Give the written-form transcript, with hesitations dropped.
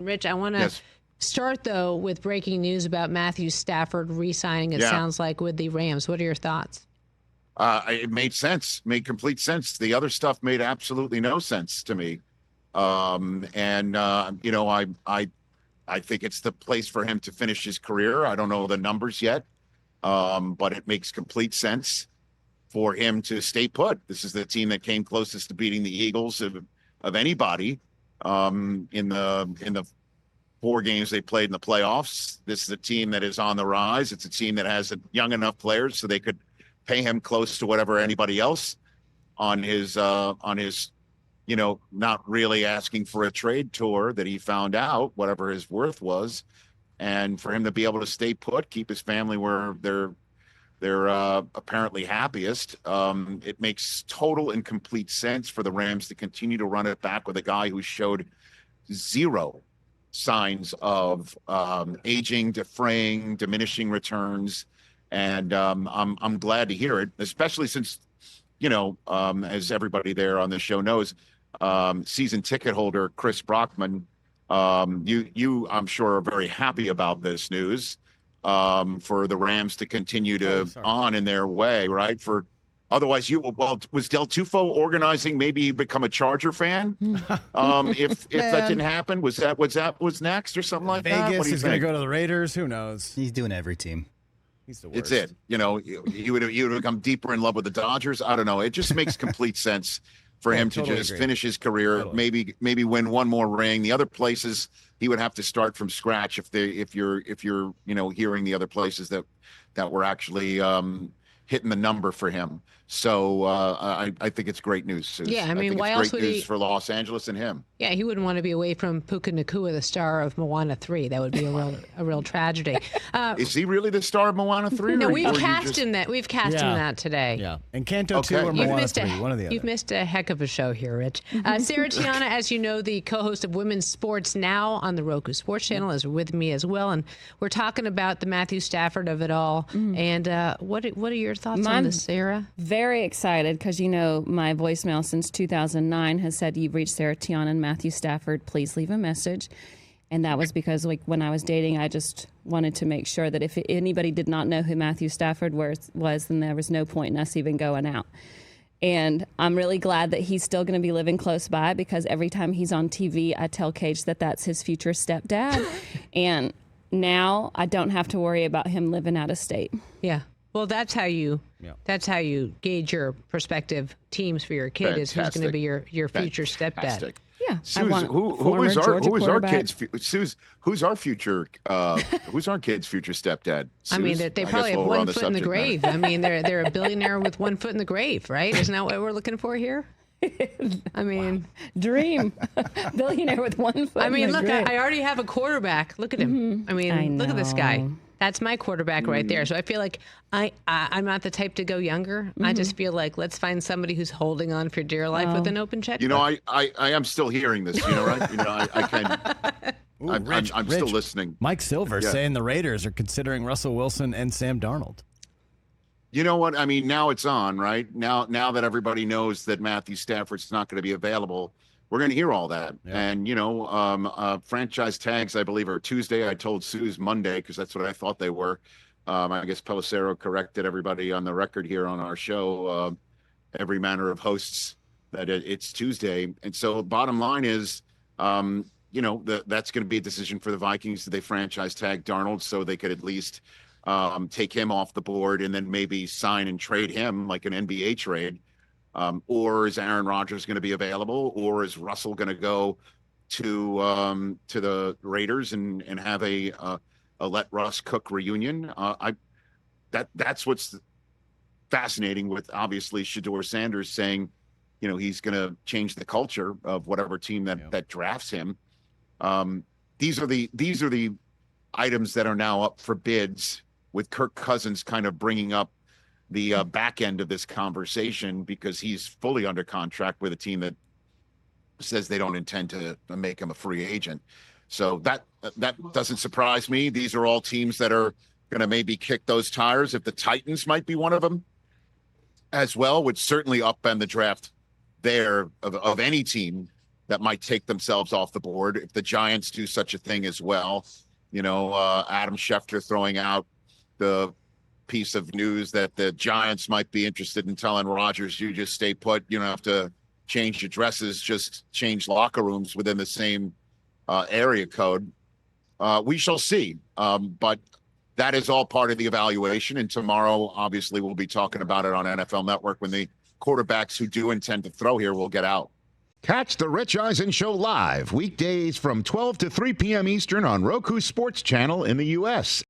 Rich, I want to start, though, with breaking news about Matthew Stafford re-signing, it sounds like, with the Rams. What are your thoughts? It made sense, made complete sense. The other stuff made absolutely no sense to me. You know, I think it's the place for him to finish his career. I don't know the numbers yet, but it makes complete sense for him to stay put. This is the team that came closest to beating the Eagles of anybody in the 4 games they played in the playoffs. This is a team that is on the rise. It's a team that has young enough players so they could pay him close to whatever anybody else on his you know, not really asking for a trade tour that he found out whatever his worth was, and for him to be able to stay put, keep his family where they're apparently happiest. It makes total and complete sense for the Rams to continue to run it back with a guy who showed zero signs of aging, defraying, diminishing returns. And I'm glad to hear it, especially since, you know, as everybody there on the show knows, season ticket holder Chris Brockman, you I'm sure are very happy about this news for the Rams to continue to on in their way, right? For otherwise, was Del Tufo organizing maybe you become a Charger fan? If that didn't happen, was next or something like that? Vegas is going to go to the Raiders. Who knows? He's doing every team. He's the worst. It's it. You know, you would become deeper in love with the Dodgers. I don't know. It just makes complete sense for him to just finish his career, maybe win one more ring. The other places he would have to start from scratch if you're you know, hearing the other places that were actually hitting the number for him. So I think it's great news, Suze. Yeah, I mean, why else would he? For Los Angeles and him. Yeah, he wouldn't want to be away from Puka Nacua, the star of Moana 3. That would be a real tragedy. Is he really the star of Moana 3? No, we've cast him that. We've cast him that today. Yeah, and Canto 2 or Moana 3, one of the other. You've missed a heck of a show here, Rich. Sarah Tiana, as you know, the co-host of Women's Sports Now on the Roku Sports Channel, is with me as well, and we're talking about the Matthew Stafford of it all. And what are your thoughts on this, Sarah? Very excited because, you know, my voicemail since 2009 has said, "You've reached Sarah Tiana and Matthew Stafford. Please leave a message." And that was because, like, when I was dating, I just wanted to make sure that if anybody did not know who Matthew Stafford was, then there was no point in us even going out. And I'm really glad that he's still going to be living close by, because every time he's on TV, I tell Cage that that's his future stepdad. And now I don't have to worry about him living out of state. Yeah. Well, that's how you gauge your prospective teams for your kid. Is who's going to be your future stepdad. Yeah. Suze, who is our kid's Suze, who's our future who's our kid's future stepdad? Suze? I mean, they probably have one foot in the grave. I mean, they're a billionaire with one foot in the grave, right? Isn't that what we're looking for here? I mean, dream billionaire with one foot. I mean, in the look, grave. I already have a quarterback. Look at him. I mean, look at this guy. That's my quarterback right there. So I feel like I'm not the type to go younger. I just feel like let's find somebody who's holding on for dear life with an open checkbook. You know, I am still hearing this. You know, right? You know, I can. Ooh, I'm still listening. Mike Silver saying the Raiders are considering Russell Wilson and Sam Darnold. You know what? I mean, now it's on, right? Now that everybody knows that Matthew Stafford's not going to be available, we're going to hear all that. Yeah. And, you know, franchise tags, I believe, are Tuesday. I told Suze Monday because that's what I thought they were. I guess Pelissero corrected everybody on the record here on our show, every manner of hosts, that it's Tuesday. And so bottom line is, you know, that's going to be a decision for the Vikings. Do they franchise tag Darnold so they could at least take him off the board and then maybe sign and trade him like an NBA trade? Or is Aaron Rodgers going to be available, or is Russell going to go to the Raiders and have a let Russ cook reunion? That's what's fascinating with obviously Shedeur Sanders saying, you know, he's going to change the culture of whatever team that drafts him. These are the items that are now up for bids, with Kirk Cousins kind of bringing up the back end of this conversation because he's fully under contract with a team that says they don't intend to make him a free agent. So that doesn't surprise me. These are all teams that are going to maybe kick those tires. If the Titans might be one of them as well, would certainly upend the draft there of any team that might take themselves off the board. If the Giants do such a thing as well, Adam Schefter throwing out the piece of news that the Giants might be interested in telling Rodgers, you just stay put. You don't have to change addresses, just change locker rooms within the same area code. We shall see. But that is all part of the evaluation. And tomorrow, obviously, we'll be talking about it on NFL Network when the quarterbacks who do intend to throw here will get out. Catch the Rich Eisen Show live weekdays from 12 to 3 p.m. Eastern on Roku Sports Channel in the U.S.